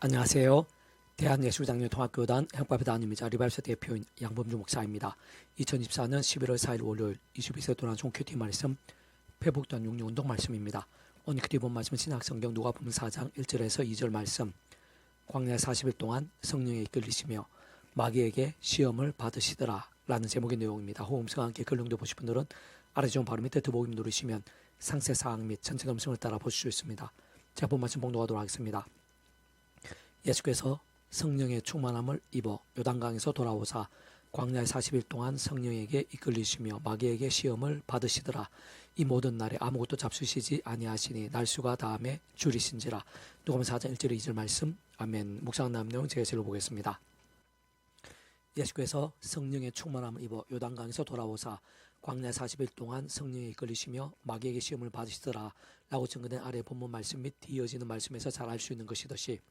안녕하세요. 대한예술장려통합교단 행법의 담임이자 리발스 대표인 양범주 목사입니다. 2024년 11월 4일 월요일 22세 도난 종큐티 말씀 회복단 육류운동 말씀입니다. 오늘 큐티 본 말씀은 신약성경 누가복음 4장 1절에서 2절 말씀. 광야 40일 동안 성령에 이끌리시며 마귀에게 시험을 받으시더라 라는 제목의 내용입니다. 호음성과 함께 글령도 보실 분들은 아래 좀 바로 밑에 더보기 누르시면 상세 사항 및 전체 음성을 따라 보실 수 있습니다. 제가 본 말씀 봉독하도록 하겠습니다. 예수께서 성령의 충만함을 입어 요단강에서 돌아오사 광야의 40일 동안 성령에게 이끌리시며 마귀에게 시험을 받으시더라. 이 모든 날에 아무것도 잡수시지 아니하시니 날수가 다음에 줄이신지라. 누가복음 4장 1절 2절 말씀. 아멘. 묵상한 다음 내용 제가 읽어보겠습니다. 예수께서 성령의 충만함을 입어 요단강에서 돌아오사 광야 40일 동안 성령에 이끌리시며 마귀에게 시험을 받으시더라 라고 증거된 아래 본문 말씀 및 이어지는 말씀에서 잘 알 수 있는 것이듯이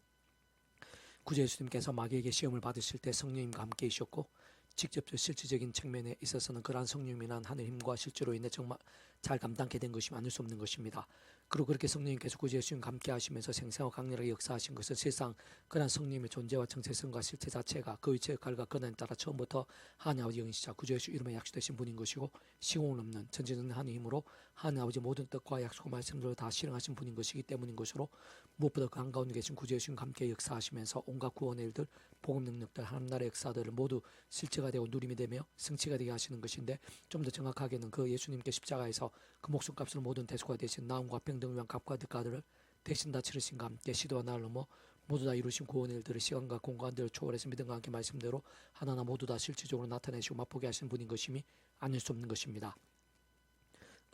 구주 예수님께서 마귀에게 시험을 받으실 때 성령님과 함께 계셨고 직접적 실질적인 측면에 있어서는 그러한 성령님이란 하늘 힘과 실제로 인해 정말 잘 감당하게 된 것이 아닐 수 없는 것입니다. 그리고 그렇게 성령님께서 구주 예수님과 함께 하시면서 생생하고 강렬하게 역사하신 것은 실상 그러한 성령님의 존재와 정체성과 실체 자체가 그 위치의 역할과 권한에 따라 처음부터 하나님 아버지 영이시자 구주 예수 이름에 약속되신 분인 것이고 시공을 넘는 전지전능 하나님 힘으로 하나님 아버지 모든 뜻과 약속과 말씀들을 다 실행하신 분인 것이기 때문인 것으로 무엇보다 그 한가운데 계신 구주 예수님과 함께 역사하시면서 온갖 구원의 일들, 복음 능력들, 하나님 나라의 역사들을 모두 실체가 되고 누림이 되며 성취가 되게 하시는 것인데 좀 더 정확하게는 그 예수님께 십자가에서 그 목숨값으로 모든 대속가 되신 나음과 평등을 위한 값과 대가들을 대신 다 치르신과 함께 시도와 나를 넘어 모두 다 이루신 구원의 일들을 시간과 공간들을 초월해서 믿음과 함께 말씀대로 하나하나 모두 다 실질적으로 나타내시고 맛보게 하신 분인 것임이 아닐 수 없는 것입니다.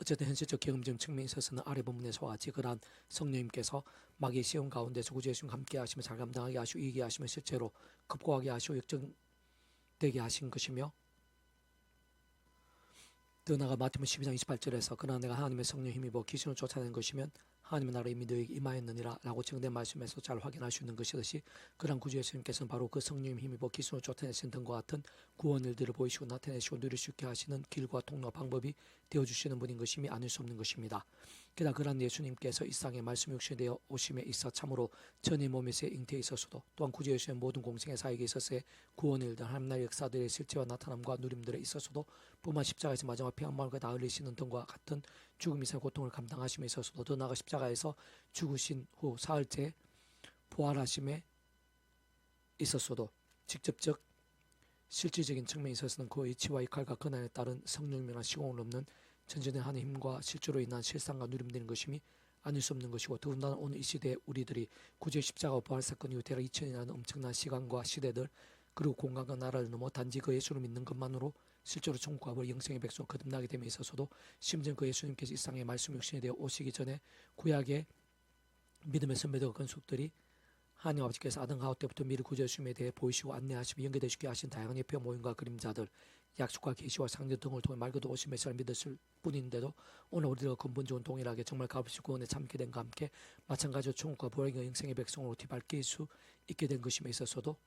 어쨌든 현실적 경험적 측면에 있어서는 아래 본문에서와 같이 그러한 성령님께서 마귀의 시험 가운데서 구주 예수님과 함께 하시며 잘 감당하게 하시고 이기게 하시며 실제로 극복하게 하시고 역정되게 하신 것이며 더 나아가 마태복음 12장 28절에서 그러나 내가 하나님의 성령 힘입어 귀신을 쫓아낸 것이면 하나님의 나라 이미 너에게 임하였느니라 라고 증거된 말씀에서 잘 확인할 수 있는 것이듯이 그러한 구주 예수님께서는 바로 그 성령 힘입어 귀신을 쫓아내신 등과 같은 구원 일들을 보이시고 나타내시고 누릴 수 있게 하시는 길과 통로 방법이 되어주시는 분인 것임이 아닐 수 없는 것입니다. 게다가 그러한 예수님께서 이 땅에 말씀 육신이 되어 오심에 있어 참으로 전의 몸에서의 잉태에 있어서도 또한 구주 예수의 모든 공생의 사역에 있어서의 구원 일들 하나님 나라의 역사들의 실체와 나타남과 누림들에 있어서도 뿐만 십자가에서 마지막 피 한 방울과 다 흘리시는 등과 같은 죽음이 살 고통을 감당하심에 있어서도 더 나아가 십자가에서 죽으신 후 사흘째 부활하심에 있어서도 직접적 실질적인 측면에 있어서는 그 이치와 역할과 권한에 따른 성령님이나 시공을 넘는 전전의 하나님의 힘과 실제로 인한 실상과 누림되는 것임이 아닐 수 없는 것이고 더군다나 오늘 이 시대에 우리들이 구주의 십자가와 부활사건 이후 대략 2000이라는 엄청난 시간과 시대들 그리고 공간과 나라를 넘어 단지 그 예수를 믿는 것만으로 실제로 천국과 벌 영생의 백성 거듭나게 됨에 있어서도 심지어 그 예수님께서 이 땅에 말씀 육신이 되어 오시기 전에 구약의 믿음의 선배들과 건속들이 하나님 아버지께서 아담 하와 때부터 미리 구주 예수님에 대해 보이시고 안내하시며 연계되시게 하신 다양한 예표 모임과 그림자들 약속과 계시와 상징 등을 통해 말 그대로 오신 메시아를 믿었을 뿐인데도 오늘 우리가 근본적으로 동일하게 정말 값없이 구원에 참게 된과 함께 마찬가지로 천국과 부활과 영생의 백성으로 뒤밟힐 수 있게 된 것임에 있어서도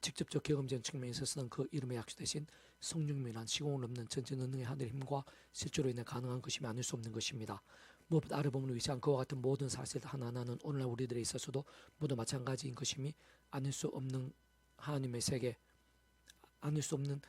직접적 경험적 측면에 있어서는 그 이름에 약속되신 성령님이란 시공을 넘는 전지전능의 하늘의 힘과 실제로 인해 가능한 것임이 아닐 수 없는 것입니다. 무엇보다 아래 본문을 위시한 그와 같은 모든 사실 하나하나는 오늘날 우리들에 있어서도 모두 마찬가지인 것임이 아닐 수 없는 하나님의 세계, 아닐 수 없는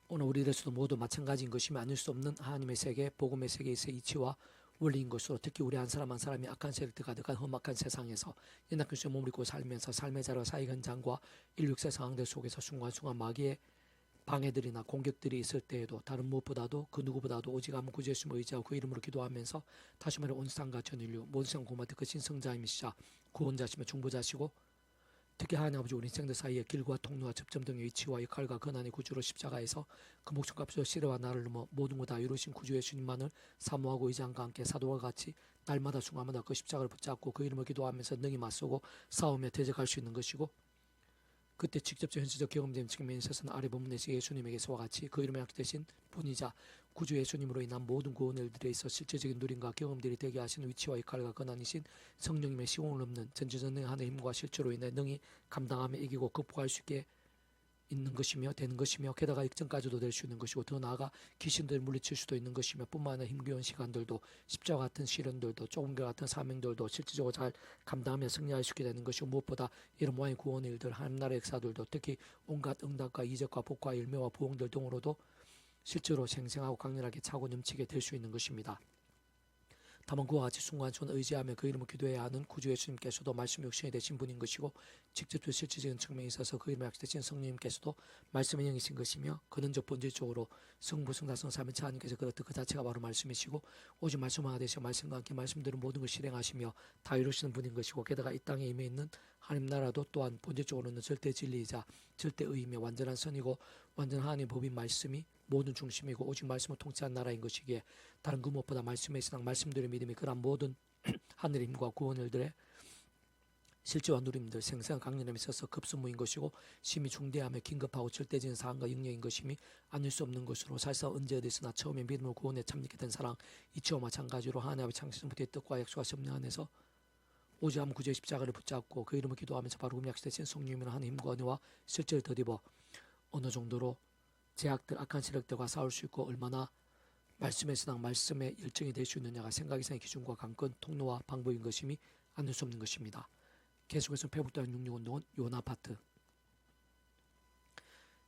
오늘 우리들에서도 모두 마찬가지인 것임이 아닐 수 없는 하나님의 세계, 복음의 세계에서의 이치와 원리인 것으로 특히 우리 한 사람 한 사람이 악한 세력들 가득한 험악한 세상에서 연약한 몸을 입고 살면서 삶의 자리와 사회 현장과 인류의 상황들 속에서 순간순간 마귀의 방해들이나 공격들이 있을 때에도 다른 무엇보다도 그 누구보다도 오직 아무 구주 예수님을 의지하고 그 이름으로 기도하면서 다시 말해 온 세상과 전 인류 모든 세상 고마트 그 신성자이시자 구원자시며 중보자시고 특히 하나님 아버지 우리 인생들 사이에 길과 통로와 접점 등의 위치와 역할과 권한의 구주로 십자가에서 그 목숨값으로 시대와 나를 넘어 모든 것 다 이루신 구주 예수님만을 사모하고 의지함과 함께 사도와 같이 날마다 순간마다 그 십자가를 붙잡고 그 이름을 기도하면서 능히 맞서고 싸우며 대적할 수 있는 것이고 그때 직접적 현실적 경험된 측면에 있어서는 아래 본문에서 예수님에게서와 같이 그 이름에 약되신 분이자 구주 예수님으로 인한 모든 구원 일들에 있어 실제적인 누림과 경험들이 되게 하시는 위치와 역할과 권한이신 성령님의 시공을 넘는 전지전능의 하나님의 힘과 실제로 인해 능히 감당하며 이기고 극복할 수 있게 있는 것이며 되는 것이며 게다가 역전까지도 될 수 있는 것이고 더 나아가 귀신들을 물리칠 수도 있는 것이며 뿐만 아니라 힘겨운 시간들도 십자가 같은 시련들도 조금과 같은 사명들도 실질적으로 잘 감당하며 승리할 수 있게 되는 것이고 무엇보다 이런 모양의 구원의 일들 하나님 나라의 역사들도 특히 온갖 응답과 이적과 복과 열매와 부흥들 등으로도 실제로 생생하고 강렬하게 차고 넘치게 될 수 있는 것입니다. 다만 그와 같이 순간순간 의지하며 그 이름을 기도해야 하는 구주 예수님께서도 말씀 육신이 되신 분인 것이고 직접적 실질적인 측면에 있어서 그 이름을 약속되신 성령님께서도 말씀의 영이신 것이며 그는 저 본질적으로 성부 성자성 삼위체 하나님께서 그렇듯 그 자체가 바로 말씀이시고 오직 말씀화가 되시어 말씀과 함께 말씀대로 모든 걸 실행하시며 다 이루시는 분인 것이고 게다가 이 땅에 임해 있는 하나님 나라도 또한 본질적으로는 절대 진리이자 절대 의이며 완전한 선이고 완전한 하나님의 법인 말씀이 모든 중심이고 오직 말씀을 통치한 나라인 것이기에 다른 그 무엇보다 말씀의 신앙 말씀들의 믿음이 그러한 모든 하늘의 힘과 구원들의 실제와 누림들 생생한 강렬함에 있어서 급수무인 것이고 심히 중대하며 긴급하고 절대적인 사항과 영역인 것임이 아닐 수 없는 것으로 사실상 언제 어디서나 처음에 믿음을 구원에 참여하게 된 사랑 이치와 마찬가지로 하나님의 창세전부터의 뜻과 약속과 섭리 안에서 오직 한 구주의 십자가를 붙잡고 그 이름을 기도하면서 바로 약속되신 성령님이나 하나님의 힘과 은혜와 실제를 덧입어 어느 정도로 제약들 악한 세력들과 싸울 수 있고 얼마나 말씀의 신앙 말씀의 열정이 될 수 있느냐가 생각 이상의 기준과 관건 통로와 방법인 것임이 아닐 수 없는 것입니다. 계속해서 페북다운 66운동은 요나 파트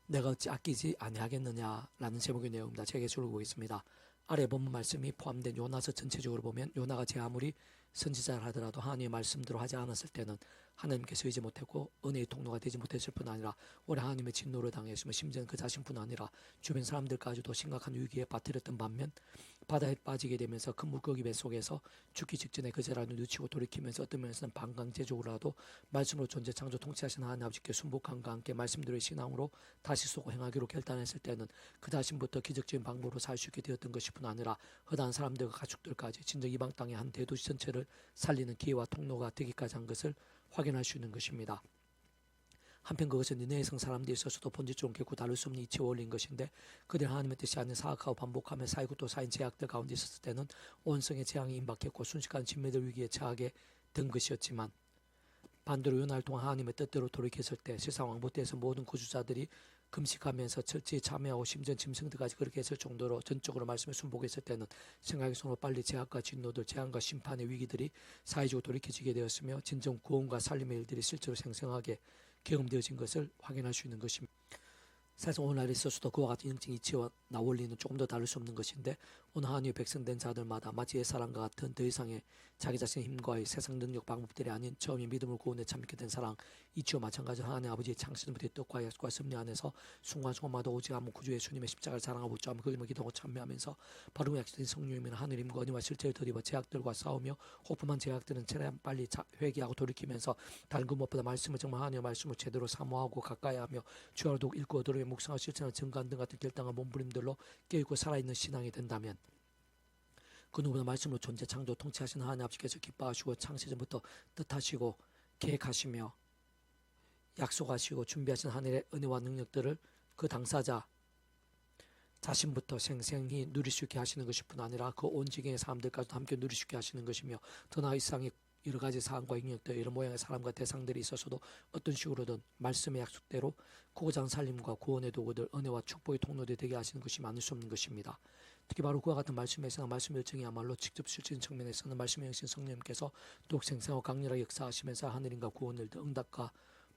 내가 어찌 아끼지 아니하겠느냐라는 제목의 내용입니다. 제가 계속 보겠습니다. 아래 본문 말씀이 포함된 요나서 전체적으로 보면 요나가 제 아무리 선지자를 하더라도 하나님의 말씀대로 하지 않았을 때는 하나님께서 의지 못했고 은혜의 통로가 되지 못했을 뿐 아니라 오래 하나님의 진노를 당했으며 심지어는 그 자신뿐 아니라 주변 사람들까지도 심각한 위기에 빠뜨렸던 반면 바다에 빠지게 되면서 큰 물고기 배 속에서 죽기 직전에 그 재난을 늦추고 돌이키면서 어떤 면에서는 반강제적으로라도 말씀으로 존재 창조 통치하신 하나님 아버지께 순복함과 함께 말씀대로의 신앙으로 다시 쏘고 행하기로 결단했을 때는 그 자신부터 기적적인 방법으로 살 수 있게 되었던 것이 뿐 아니라 허다한 사람들과 가축들까지 진정 이방 땅의 한 대도시 전체를 살리는 기회와 통로가 되기까지 한 것을 확인할 수 있는 것입니다. 한편 그것은 니네의 성 사람들이 있어서도 본질적으로 결코 다를 수 없는 이치에 어울린 것인데 그들 하나님의 뜻이 아닌 사악하고 반복하며 쌓이고 또 쌓인 제약들 가운데 있었을 때는 온 성의 재앙이 임박했고 순식간 진멸될 위기에 처하게 된 것이었지만 반대로 요나를 통한 하나님의 뜻대로 돌이켰을 때 세상 왕복대에서 모든 구주자들이 금식하면서 철저히 참여하고 심지어 짐승들까지 그렇게 했을 정도로 전적으로 말씀에 순복했을 때는 생각의 손으로 빨리 제약과 진노들, 재앙과 심판의 위기들이 사회적으로 돌이켜지게 되었으며 진정 구원과 살림의 일들이 실제로 생생하게 경험되어진 것을 확인할 수 있는 것입니다. 사실 오늘날에 있어서도 그와 같은 영적 이치와 원리는 조금 더 다를 수 없는 것인데 오늘 하나님의 백성된 자들마다 마치 옛사람과 같은 더 이상의 자기 자신의 힘과의 세상 능력 방법들이 아닌 처음에 믿음을 구원에 참게 된 사랑 이치와 마찬가지로 하나님 아버지의 창세전부터의 뜻과 약속과 섭리 안에서 순간순간마다 오직 한 구주 예수님의 십자가를 자랑하고 붙잡으며 그 이름을 기도하고 참여하면서 바로 약속된 성령님이나 하늘 힘과 은혜와 실제를 덧입어 제약들과 싸우며 호프만 제약들은 최대한 빨리 회개하고 돌이키면서 다른 그 무엇보다 말씀을 정말 하나님의 말씀을 제대로 사모하고 가까이하며 주야로도 읽고 얻으려 묵상하고 실천하는 증거한 등 같은 결단과 몸부림들로 깨어있고 살아있는 신앙이 된다면 그 누구보다 말씀으로 존재 창조 통치하신 하나님 아버지께서 기뻐하시고 창세전부터 뜻하시고 계획하시며 약속하시고 준비하신 하늘의 은혜와 능력들을 그 당사자 자신부터 생생히 누릴 수 있게 하시는 것일 뿐 아니라 그 온 지경의 사람들까지도 함께 누릴 수 있게 하시는 것이며 더 나아 이 세상의 여러 가지 사항과 영역들 이런 모양의 사람과 대상들이 있어서도 어떤 식으로든 말씀의 약속대로 고장 살림과 구원의 도구들 은혜와 축복의 통로들이 되게 하시는 것이 많을 수 없는 것입니다. 특히 바로 그와 같은 말씀에서 말씀 열정이야말로 직접 실질적인 측면에서는 말씀의 영신 성령님께서 더욱 생생하고 강렬하게 역사하시면서 하늘인과 구원을 응답과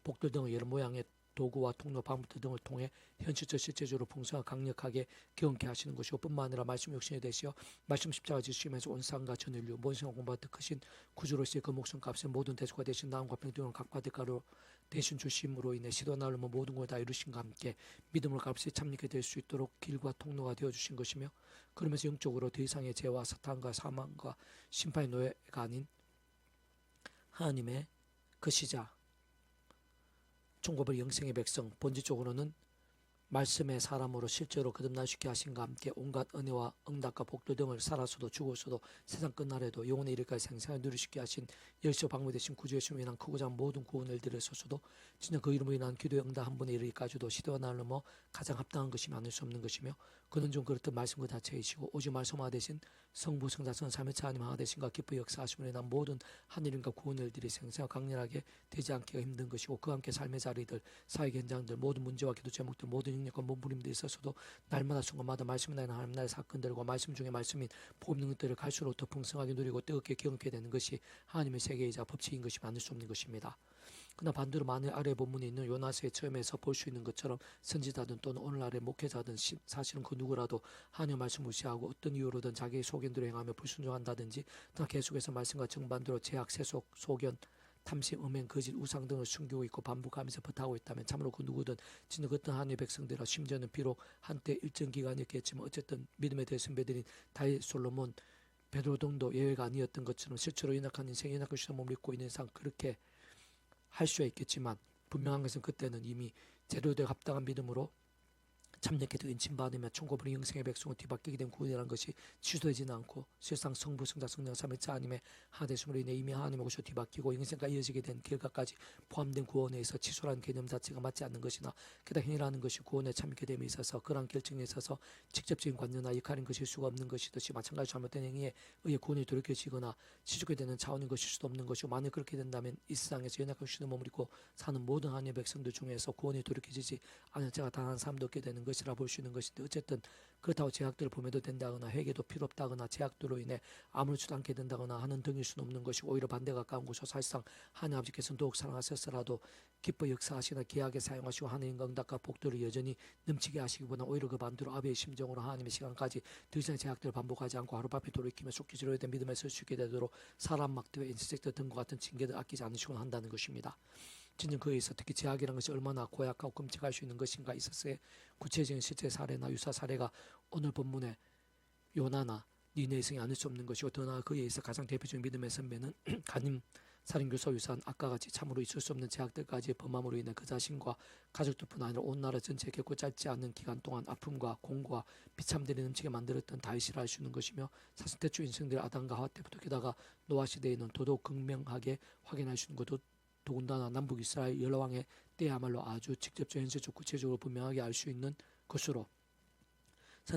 복들 등의 여러 모양의 도구와 통로 방법들 등을 통해 현실적 실제적으로 풍성하고 강력하게 경험케 하시는 것이고 뿐만 아니라 말씀 육신이 되시어 말씀 십자가 지시면서 온 세상과 전 인류 모든 공부하듯 크신 구주로서의 그 목숨값에 모든 대수가 되신 나음과 평등을 각과 대가로 대신 주심으로 인해 시도 나름은 모든 걸 다 이루신과 함께 믿음을 값에 참여하게 될 수 있도록 길과 통로가 되어주신 것이며 그러면서 영적으로 더 이상의 죄와 사탄과 사망과 심판의 노예가 아닌 하나님의 그 시작 종고별 영생의 백성 본질적으로는 말씀의 사람으로 실제로 거듭날 수 있게 하신과 함께 온갖 은혜와 응답과 복도 등을 살아서도 죽어서도 세상 끝날에도 영혼의 이르까지 생생하게 누릴 수 있게 하신 열쇠 방법이 되신 구주 예수님을 인한 크고자 모든 구원을 드렸어서도 진짜 그 이름으로 인한 기도의 응답 한 번에 이르기까지도 시대와 날로 가장 합당한 것이 아닐 수 없는 것이며 그는 좀 그렇듯 말씀 그 자체이시고 오직 말씀화 되신 성부 성자성 삼위체 하나님 하나 되신가 기뻐 역사하심으로 인한 모든 하늘인과 구원의 일들이 생생하고 강렬하게 되지 않기가 힘든 것이고 그와 함께 삶의 자리들 사회 현장들 모든 문제와 기도 제목들 모든 능력과 몸부림들이 있어서도 날마다 순간마다 말씀이 나는 하나님 나라의 사건들과 말씀 중에 말씀인 복음 능력들을 갈수록 더 풍성하게 누리고 뜨겁게 경험하게 되는 것이 하나님의 세계이자 법칙인 것이 만들 수 없는 것입니다. 그러나 반대로 만일 아래 본문에 있는 요나스의 처음에서 볼 수 있는 것처럼 선지자든 또는 오늘날의 목회자든 사실은 그 누구라도 하나님의 말씀 무시하고 어떤 이유로든 자기의 소견대로 행하며 불순종한다든지 또 계속해서 말씀과 정반대로 제약, 세속, 소견, 탐심, 음행, 거짓, 우상 등을 숨기고 있고 반복하면서 버타고 있다면 참으로 그 누구든 진짜 어떤 하나님의 백성들이라 심지어는 비록 한때 일정 기간이었겠지만 어쨌든 믿음의 대선배들인 다윗, 솔로몬, 베드로 등도 예외가 아니었던 것처럼 실제로 연약한 인생, 연약한 시험을 믿고 있는 이상 그렇게 할 수야 있겠지만 분명한 것은 그때는 이미 제대로 합당한 믿음으로 참여케 인침받으며 천국으로 영생의 백성을 뒤바뀌게 된 구원이라는 것이 취소되지는 않고 실상 성부, 성자, 성령, 삼위체 하나님의 하나되심으로 인해 이미 하나님의 것으로 뒤바뀌고 영생까지 이어지게 된 결과까지 포함된 구원에 있어 취소라는 개념 자체가 맞지 않는 것이나 게다가 행위라는 것이 구원에 참여케 됨에 있어서 그러한 결정에 있어서 직접적인 관여나 역할인 것일 수가 없는 것이듯이 마찬가지로 잘못된 행위에 의해 구원이 돌이켜지거나 지속게 되는 차원인 것일 수도 없는 것이고 만약 그렇게 된다면 이 세상에서 연약한 신을 머무르고 사는 모든 하나님의 백성들 중에서 구원이 돌이켜지지 않을 자가 단 한 사람도 없게 되는 것이라 볼 수 있는 것인데 어쨌든 그렇다고 제약들을 보매도 된다거나 회개도 필요 없다거나 제약들로 인해 아무렇지도 않게 된다거나 하는 등일 수는 없는 것이고 오히려 반대가 가까운 것이고 사실상 하나님 아버지께서는 더욱 사랑하셨으라도 기뻐 역사하시나 귀하게 사용하시고 하나님과 응답과 복들을 여전히 넘치게 하시기보다 오히려 그 반대로 아베의 심정으로 하나님의 시간까지 더 이상 제약들을 반복하지 않고 하루바삐 돌이키며 속기 지로에 대한 믿음에 설 수 있게 되도록 사람 막대와 인sek트 등과 같은 징계를 아끼지 않으시곤 한다는 것입니다. 진정 그에 있어 특히 제약이라는 것이 얼마나 고약하고 끔찍할 수 있는 것인가 있었어요. 구체적인 실제 사례나 유사 사례가 오늘 본문의 요나나 니네의 성이 아닐 수 없는 것이고 더 나아 그에 있어 가장 대표적인 믿음의 선배는 간임, 살인, 교사, 유사한 악과 같이 참으로 있을 수 없는 제약들까지 범함으로 인해 그 자신과 가족들뿐 아니라 온 나라 전체에 결코 짧지 않은 기간 동안 아픔과 공고와 비참들이 넘치게 만들었던 다윗이라 할 수 있는 것이며 사실 대초 인생들 아담과 하와 때부터 게다가 노아 시대에는 더더욱 극명하게 확인할 수 있는 것도 더군다나 남북 이스라엘 여러 왕의 때야말로 아주 직접적, 현실적, 구체적으로 분명하게 알 수 있는 것으로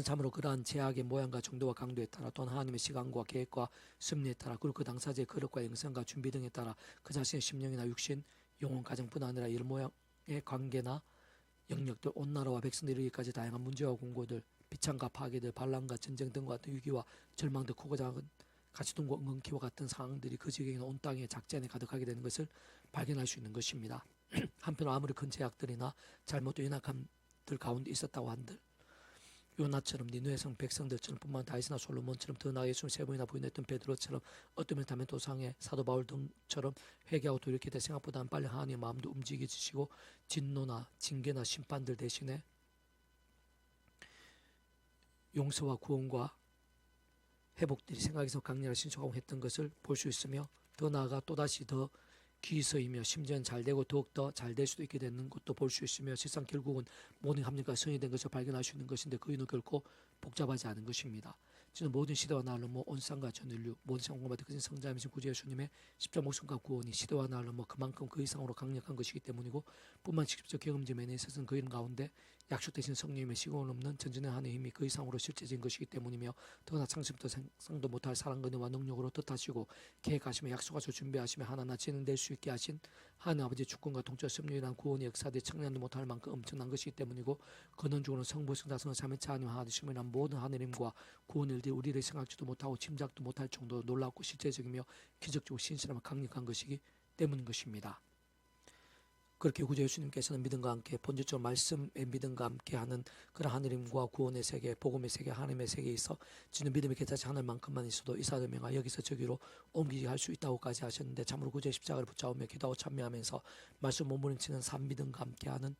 참으로 그러한 제약의 모양과 정도와 강도에 따라 또한 하나님의 시간과 계획과 섭리에 따라 그리고 그 당사자의 거력과 영성과 준비 등에 따라 그 자신의 심령이나 육신, 영혼, 가정뿐 아니라 이런 모양의 관계나 영역들, 온 나라와 백성들이 이르기까지 다양한 문제와 공고들, 비참과 파괴들, 반란과 전쟁 등과 같은 위기와 절망들, 크고 작은 가시동과 응응키와 같은 상황들이 그 지경이나 온 땅의 작지 안에 가득하게 되는 것을 발견할 수 있는 것입니다. 한편 아무리 큰 제약들이나 잘못된 연약함들 가운데 있었다고 한들 요나처럼 니느웨 성 백성들처럼 뿐만 다윗이나 솔로몬처럼 더 나아 예수를 세 번이나 부인했던 베드로처럼 어떤 면타면 도상의 사도 바울 등처럼 회개하고 돌이킬 때 생각보다는 빨리 하나님의 마음도 움직이시고 진노나 징계나 심판들 대신에 용서와 구원과 회복들이 생각에서 강렬하게 신속하고 했던 것을 볼 수 있으며 더 나아가 또다시 더 기서이며 심지어는 잘되고 더욱더 잘될 수도 있게 되는 것도 볼 수 있으며 실상 결국은 모든 합리가 성이 된 것을 발견할 수 있는 것인데 그 이유는 결코 복잡하지 않은 것입니다. 저는 모든 시대와 날로 온 쌍과 전 인류 모든 성공받은 그 성자이신 구주 예수님의 십자 목숨과 구원이 시대와 날로 그만큼 그 이상으로 강력한 것이기 때문이고 뿐만 직접적 경험적 면에 있어서는 그 이름 가운데 약속되신 성령님의 시공을 넘는 전진의 한의 힘이 그 이상으로 실제적인 것이기 때문이며 더나 창세부터 생상도 못할 사랑과 은혜와 능력으로 뜻하시고 계획하시며 약속하셔 준비하시며 하나하나 진행될 수 있게 하신 하나님 아버지의 주권과 통치 섭리란 구원의 역사들이 청량도 못할 만큼 엄청난 것이기 때문이고 근원적으로는 성부 성자 성령 삼위체 하나님 하나님이란 모든 하느님과 구원 일들이 우리를 생각지도 못하고 짐작도 못할 정도로 놀랍고 실제적이며 기적적으로 신실하며 강력한 것이기 때문인 것입니다. 그렇게 구주 예수님께서는 믿음과 함께 본질적으로 말씀의 믿음과 함께 하는 그런 하느님과 구원의 세계, 복음의 세계, 하나님의 세계에 있어 지는 믿음이 개짜지 않을 만큼만 있어도 이사를 명하 여기서 저기로 옮기게 할 수 있다고까지 하셨는데 참으로 구주의 십자가를 붙잡으며 기도하고 참여하면서 말씀 몸부림치는 삶 믿음과 함께 하는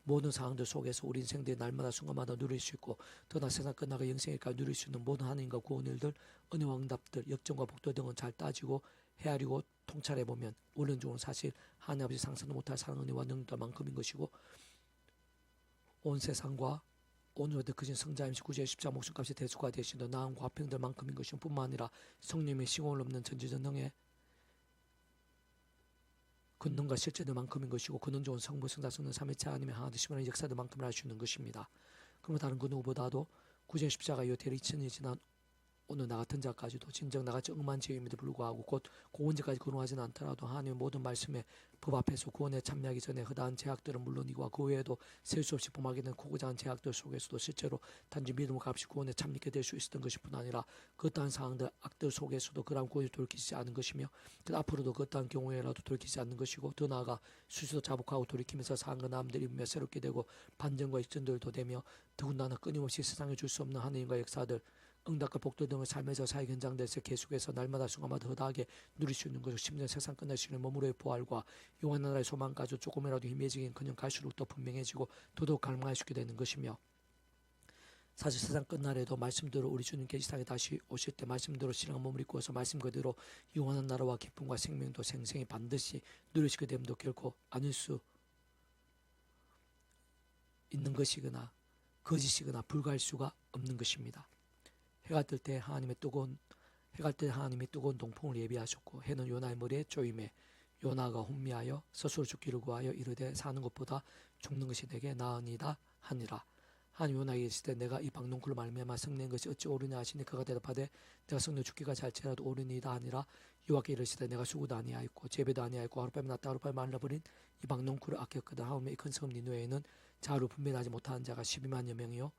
모든 상황들 속에서 우리 인생들이 날마다 순간마다 누릴 수 있고 더나 세상 끝나가 영생일까지 누릴 수 있는 모든 하나님과 구원 일들, 은혜와 응답들, 역정과 복도 등은 잘 따지고 헤아리고 통찰해보면 원론적으로 사실 하나님 아버지 상상도 못할 사랑, 은혜와 능력만큼인 것이고 온 세상과 오늘의 더 크신 성자임시 구주의 십자가 목숨값이 대수가 되신 더 나음과 화평들만큼인 것이 뿐만 아니라 성령님의 시공을 넘는 전지전능의 권능과 실제들만큼인 것이고 그는 좋은 성부 성자 성령 삼위체 하나님의 하나 되심이라는 역사들만큼을 알 수 있는 것입니다. 그러면 다른 그 누구보다도 구제 십자가여 대리 2000년이 지난 오늘 나 같은 자까지도 진정 나같이 억만 죄임에도 불구하고 곧 고원죄까지 거론하지는 않더라도 하나님의 모든 말씀에 법 앞에서 구원에 참여하기 전에 허다한 제약들은 물론이고 그 외에도 셀 수 없이 범하게 된 크고 작은 제약들 속에서도 실제로 단지 믿음을 값이 구원에 참여하게 될 수 있었던 것이 뿐 아니라 그떠한 상황들 악들 속에서도 그러한 구원이 돌이키지 않은 것이며 그 앞으로도 그떠한 경우에라도 돌이키지 않는 것이고 더 나아가 수시도 자복하고 돌이키면서 상한 남들이 입으며 새롭게 되고 반전과 역전들도 되며 더군다나 끊임없이 세상에 줄 수 없는 하나님과 역사들 응답과 복도 등을 삶에서 사회 현장들에서 계속해서 날마다 순간마다 허다하게 누릴 수 있는 것을 심지어 세상 끝날 수 있는 몸으로의 부활과 영원한 나라의 소망까지 조금이라도 희미해지긴 그냥 갈수록 더 분명해지고 더더욱 갈망할 수 있게 되는 것이며 사실 세상 끝날에도 말씀대로 우리 주님께 이 세상에 다시 오실 때 말씀대로 신앙 몸을 입고서 말씀 그대로 영원한 나라와 기쁨과 생명도 생생히 반드시 누리시게 됨도 결코 아닐 수 있는 것이거나 거짓이거나 불가할 수가 없는 것입니다. 해가 뜰 때 하나님이 뜨거운 동풍을 예비하셨고 해는 요나의 머리에 쪼임에 요나가 혼미하여 스스로 죽기를 구하여 이르되 사는 것보다 죽는 것이 내게 나으니라 하니라. 하나님 요나에게 이르시되 내가 이 박농쿨로 말미암아 성낸 것이 어찌 옳으냐 하시니 그가 대답하되 내가 성내 죽기가 잘지라도 옳으니이다 하니라. 여호와께 이르시되 내가 수고도 아니하였고 재배도 아니하였고 하룻밤이 났다 하룻밤이 말라버린 이 박농쿨을 아꼈거든. 하오매 이 큰 성읍 니느웨에는 자로 분별하지 못하는 자가 12만여 명이요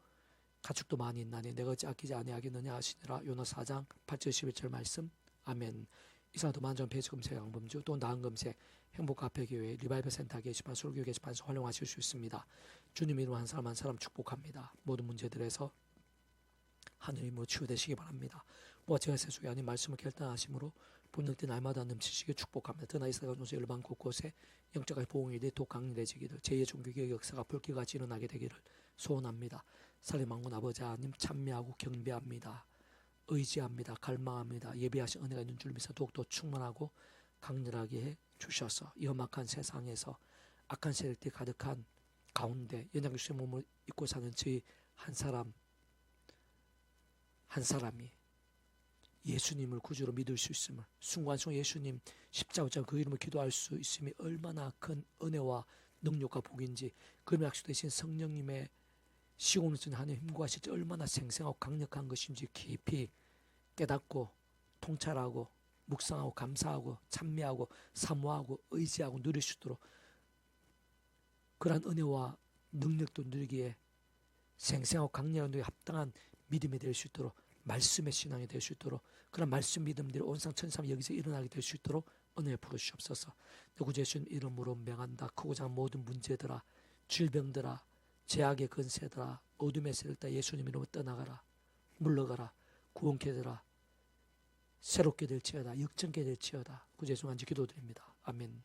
가축도 많이 있나니 내가 어찌 아끼지 아니하겠느냐 하시니라. 요나 4장 8절 11절 말씀. 아멘. 이사도 만전 페이지 검색 양범주 또 나은 검색 행복카페교회 리바이벌 센터 게시판 설교 게시판에서 활용하실 수 있습니다. 주님 이름 한 사람 한 사람 축복합니다. 모든 문제들에서 하느님으로 치유되시기 바랍니다. 모아 제가 세수의 하나님 말씀을 결단하심으로 본능 때 날마다 넘치시게 축복합니다. 더나 이스라엘 전체 열방 곳곳에 영적인 보응이 되도록 강림되지기를 제2의 종교개혁 역사가 불길같이 일어나게 되기를 소원합니다. 살림왕군 아버지 하나님 찬미하고 경배합니다. 의지합니다. 갈망합니다. 예비하신 은혜가 있는 줄 믿어 더욱더 충만하고 강렬하게 해 주셔서 이 험악한 세상에서 악한 세력들이 가득한 가운데 연약주의 몸을 입고 사는 저희 한 사람이 예수님을 구주로 믿을 수 있음을 순간순간 예수님 십자가 그 이름을 기도할 수 있음이 얼마나 큰 은혜와 능력과 복인지 그러면 약속되신 성령님의 시공을 쓰는 하나님의 힘과 실제 얼마나 생생하고 강력한 것인지 깊이 깨닫고 통찰하고 묵상하고 감사하고 찬미하고 사모하고 의지하고 누릴 수 있도록 그러한 은혜와 능력도 누리기에 생생하고 강렬한 누리에 합당한 믿음이 될 수 있도록 말씀의 신앙이 될 수 있도록 그런 말씀 믿음들이 온상 천삼 여기서 일어나게 될 수 있도록 은혜 부르시옵소서. 내 구주 예수님 이름으로 명한다. 크고 작은 모든 문제들아 질병들아 죄악의 근세들아 어둠의 세력들아 예수님 이름으로 떠나가라. 물러가라. 구원케 되라. 새롭게 될지어다. 역전케 될지어다. 구주 예수 간지 기도드립니다. 아멘.